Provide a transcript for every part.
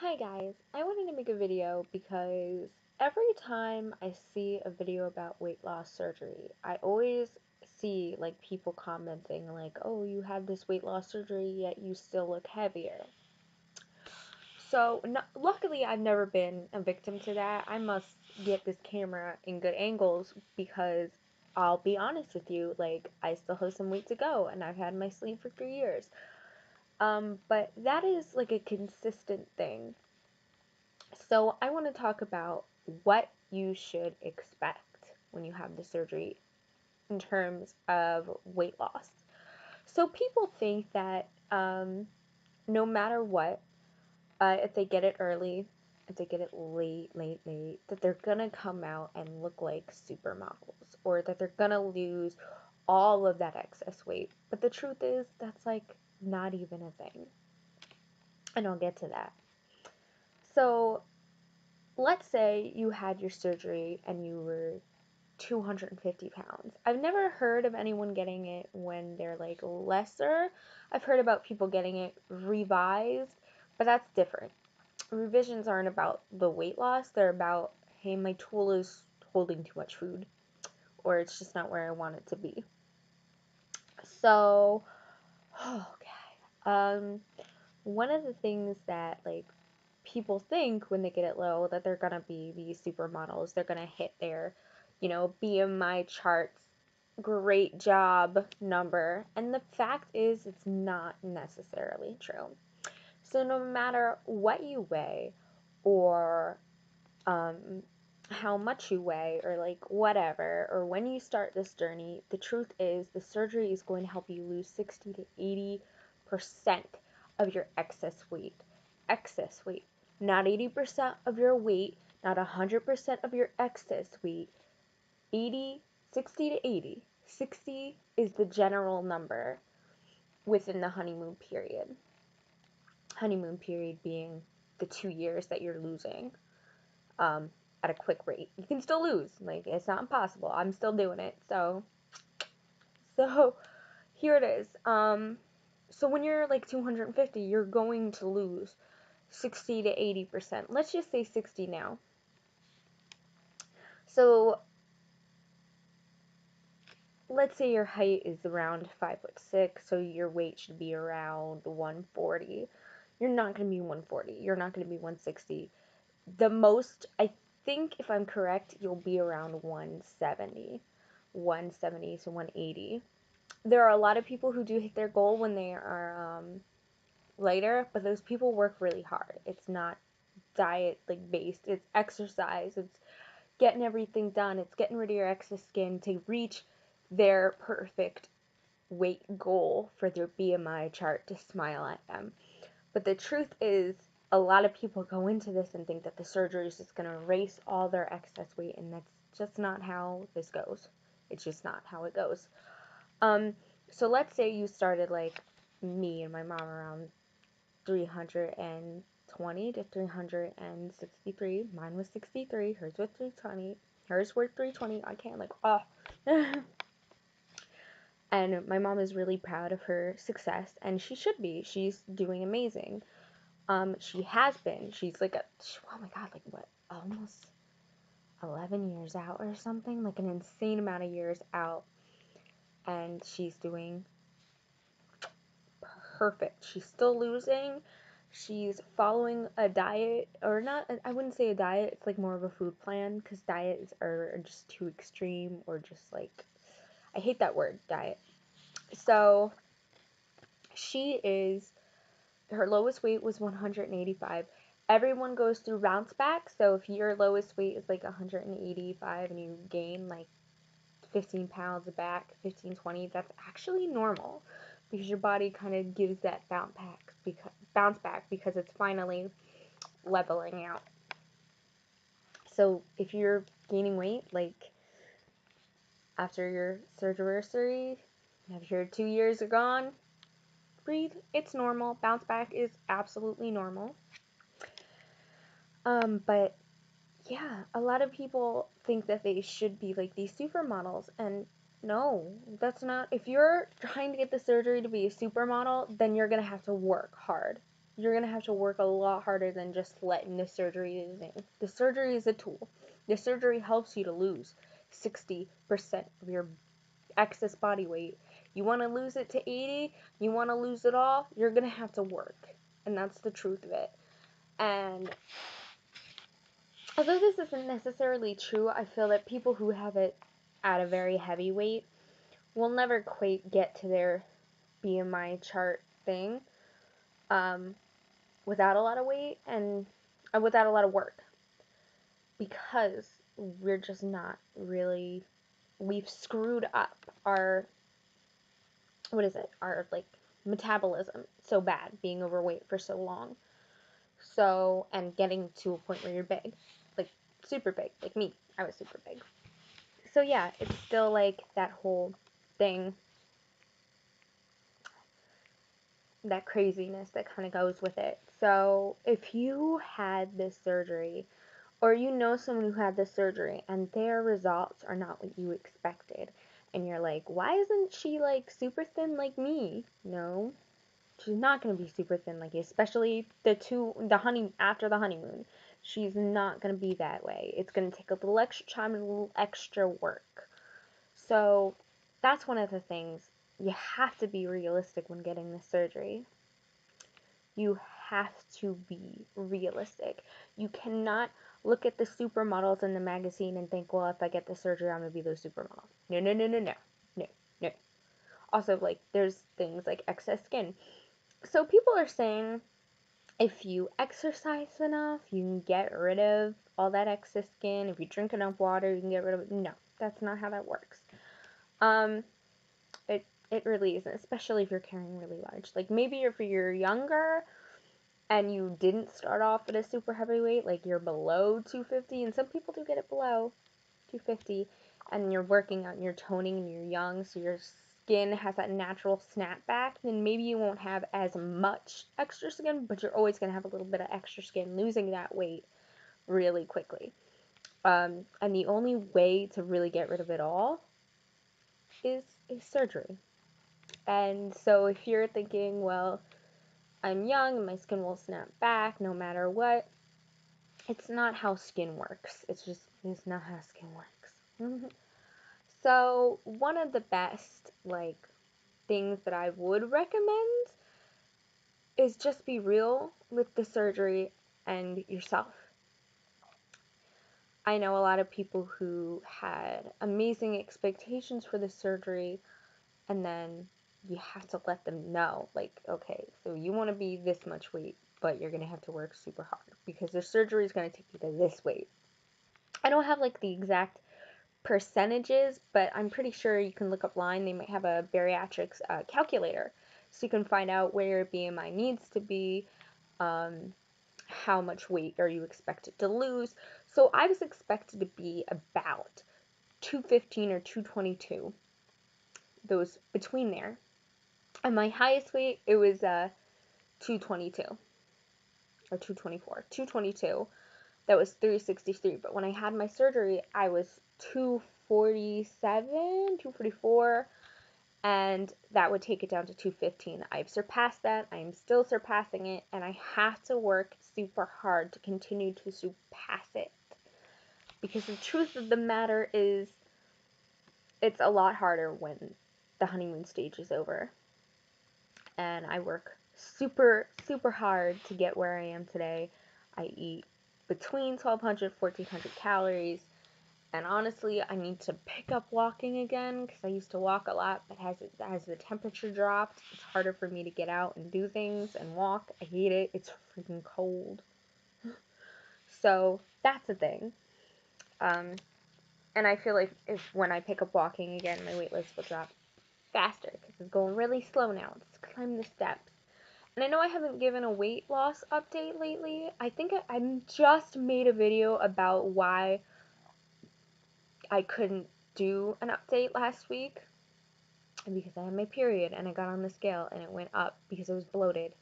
Hi guys, I wanted to make a video because every time I see a video about weight loss surgery, I always see like people commenting like, "Oh, you had this weight loss surgery yet you still look heavier." So, no, luckily I've never been a victim to that. I must get this camera in good angles because I'll be honest with you, like I still have some weight to go and I've had my sleeve for 3 years. But that is like a consistent thing. So I want to talk about what you should expect when you have the surgery in terms of weight loss. So people think that no matter what, if they get it early, if they get it late, that they're gonna come out and look like supermodels, or that they're gonna lose all of that excess weight. But the truth is, that's like not even a thing. And I'll get to that. So let's say you had your surgery and you were 250 pounds. I've never heard of anyone getting it when they're like lesser. I've heard about people getting it revised, but that's different. Revisions aren't about the weight loss, they're about, hey, my tool is holding too much food, or it's just not where I want it to be. So, okay. One of the things that like people think when they get it low that they're gonna be these supermodels. They're gonna hit their, BMI charts, great job number. And the fact is, it's not necessarily true. So no matter what you weigh, or um, how much you weigh, or like whatever, or when you start this journey, the truth is the surgery is going to help you lose 60 to 80% of your excess weight. Excess weight. Not 80% of your weight, not 100% of your excess weight. 80, 60 to 80. 60 is the general number within the honeymoon period. Honeymoon period being the 2 years that you're losing. At a quick rate. You can still lose. Like, it's not impossible. I'm still doing it. So here it is. So when you're like 250, you're going to lose 60 to 80%. Let's just say 60 now. So let's say your height is around 5'6", so your weight should be around 140. You're not going to be 140. You're not going to be 160. The most, I think, if I'm correct, you'll be around 170. 170 to 180. There are a lot of people who do hit their goal when they are lighter, but those people work really hard. It's not diet like based. It's exercise. It's getting everything done. It's getting rid of your excess skin to reach their perfect weight goal for their BMI chart to smile at them. But the truth is, a lot of people go into this and think that the surgery is just going to erase all their excess weight, and that's just not how this goes. It's just not how it goes. So let's say you started like me and my mom around 320 to 363. Mine was 63. Hers was 320. Hers were 320. I can't like, oh. And my mom is really proud of her success, and she should be. She's doing amazing. She has been. She's like oh my god, like what, almost 11 years out or something, like an insane amount of years out, and she's doing perfect. She's still losing. She's following a diet, or not, I wouldn't say a diet, it's like more of a food plan, because diets are just too extreme, or just like, I hate that word, diet. So her lowest weight was 185. Everyone goes through bounce back, so if your lowest weight is like 185 and you gain like 15 pounds back, 15, 20, that's actually normal, because your body kind of gives that bounce back because it's finally leveling out. So if you're gaining weight, like after your surgery, after your 2 years are gone, breathe, it's normal. Bounce back is absolutely normal. But yeah, a lot of people think that they should be like these supermodels, and no, that's not. If you're trying to get the surgery to be a supermodel, then you're gonna have to work hard. you're going to have to work a lot harder than just letting the surgery in. The surgery is a tool. The surgery helps you to lose 60% of your excess body weight. You want to lose it to 80, you want to lose it all, you're going to have to work. And that's the truth of it. And although this isn't necessarily true, I feel that people who have it at a very heavy weight will never quite get to their BMI chart thing without a lot of weight and without a lot of work, because we're just not really, we've screwed up our, what is it, our like metabolism so bad, being overweight for so long. So, and getting to a point where you're big, like super big, like me, I was super big. So yeah, it's still like that whole thing, that craziness that kind of goes with it. So if you had this surgery, or you know someone who had this surgery and their results are not what you expected, and you're like, why isn't she like super thin like me? No, she's not going to be super thin like you, especially after the honeymoon. She's not going to be that way. It's going to take a little extra time and a little extra work. So that's one of the things. You have to be realistic when getting this surgery. You have to be realistic. You cannot look at the supermodels in the magazine and think, well, if I get this surgery, I'm going to be those supermodels. No, no, no, no, no. No, no. Also, like, there's things like excess skin. So people are saying if you exercise enough, you can get rid of all that excess skin. If you drink enough water, you can get rid of it. No, that's not how that works. It really isn't, especially if you're carrying really large. Like, maybe if you're younger and you didn't start off at a super heavy weight, like you're below 250, and some people do get it below 250, and you're working out and you're toning and you're young, so your skin has that natural snapback, then maybe you won't have as much extra skin, but you're always going to have a little bit of extra skin, losing that weight really quickly. And the only way to really get rid of it all is surgery. And so if you're thinking, well, I'm young and my skin will snap back no matter what, it's not how skin works. It's not how skin works. So one of the best, like, things that I would recommend is just be real with the surgery and yourself. I know a lot of people who had amazing expectations for the surgery, and then you have to let them know, like, okay, so you want to be this much weight, but you're going to have to work super hard because the surgery is going to take you to this weight. I don't have like the exact percentages, but I'm pretty sure you can look up line. They might have a bariatrics calculator, so you can find out where your BMI needs to be, how much weight are you expected to lose. So I was expected to be about 215 or 222, those between there. And my highest weight, it was 222 or 224, 222. That was 363. But when I had my surgery, I was 247, 244, and that would take it down to 215. I've surpassed that. I am still surpassing it, and I have to work super hard to continue to surpass it. Because the truth of the matter is, it's a lot harder when the honeymoon stage is over. And I work super, super hard to get where I am today. I eat between 1,200 1,400 calories. And honestly, I need to pick up walking again because I used to walk a lot, but as the temperature dropped, it's harder for me to get out and do things and walk. I hate it. It's freaking cold. So that's the thing. And I feel like if when I pick up walking again, my weight list will drop faster because it's going really slow now. It's climb the steps. And I know I haven't given a weight loss update lately. I think I just made a video about why I couldn't do an update last week, because I had my period and I got on the scale and it went up because I was bloated.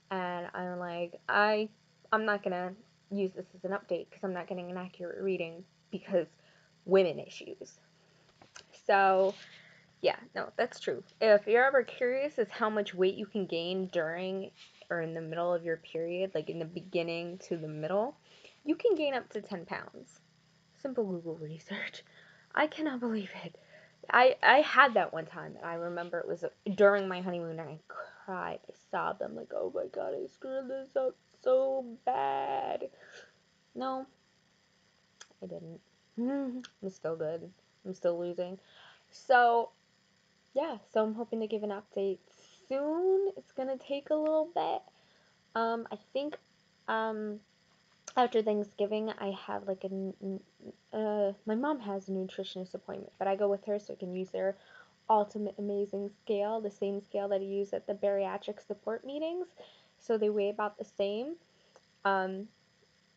And I'm like, I'm not gonna use this as an update because I'm not getting an accurate reading because women issues. So yeah, no, that's true. If you're ever curious as how much weight you can gain during or in the middle of your period, like in the beginning to the middle, you can gain up to 10 pounds. Simple Google research. I cannot believe it. I had that one time, and I remember it was during my honeymoon, and I cried. I sobbed. I'm like, oh my god, I screwed this up so bad. No, I didn't. I'm still good. I'm still losing. So, yeah, so I'm hoping to give an update soon. It's gonna take a little bit. I think, um, after Thanksgiving, I have like my mom has a nutritionist appointment, but I go with her so I can use their ultimate amazing scale, the same scale that I use at the bariatric support meetings. So they weigh about the same. Um,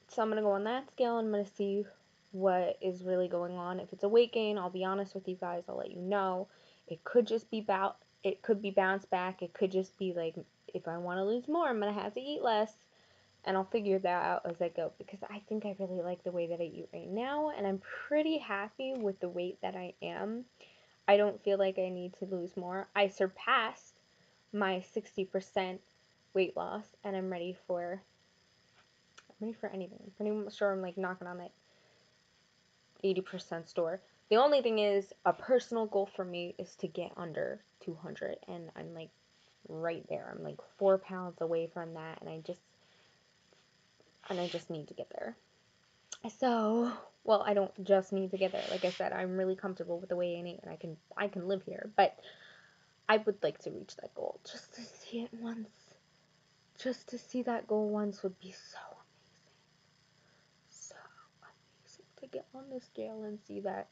so I'm gonna go on that scale and I'm gonna see what is really going on. If it's a weight gain, I'll be honest with you guys. I'll let you know. It could just be it could be bounce back. It could just be like if I want to lose more, I'm gonna have to eat less, and I'll figure that out as I go because I think I really like the way that I eat right now, and I'm pretty happy with the weight that I am. I don't feel like I need to lose more. I surpassed my 60% weight loss, and I'm ready for anything. I'm pretty sure I'm like knocking on that 80% store. The only thing is, a personal goal for me is to get under 200, and I'm like right there. I'm like 4 pounds away from that, and I just need to get there. So, well, I don't just need to get there. Like I said, I'm really comfortable with the way I eat, and I can live here. But I would like to reach that goal just to see it once. Just to see that goal once would be so amazing. So amazing to get on the scale and see that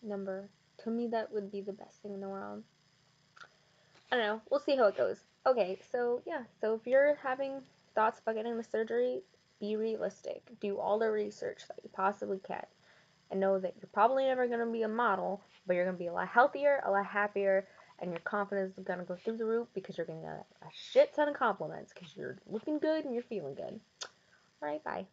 number. To me, that would be the best thing in the world. I don't know. We'll see how it goes. Okay, so yeah. So if you're having thoughts about getting the surgery, be realistic. Do all the research that you possibly can. And know that you're probably never going to be a model, but you're going to be a lot healthier, a lot happier, and your confidence is going to go through the roof because you're going to get a shit ton of compliments because you're looking good and you're feeling good. All right, bye.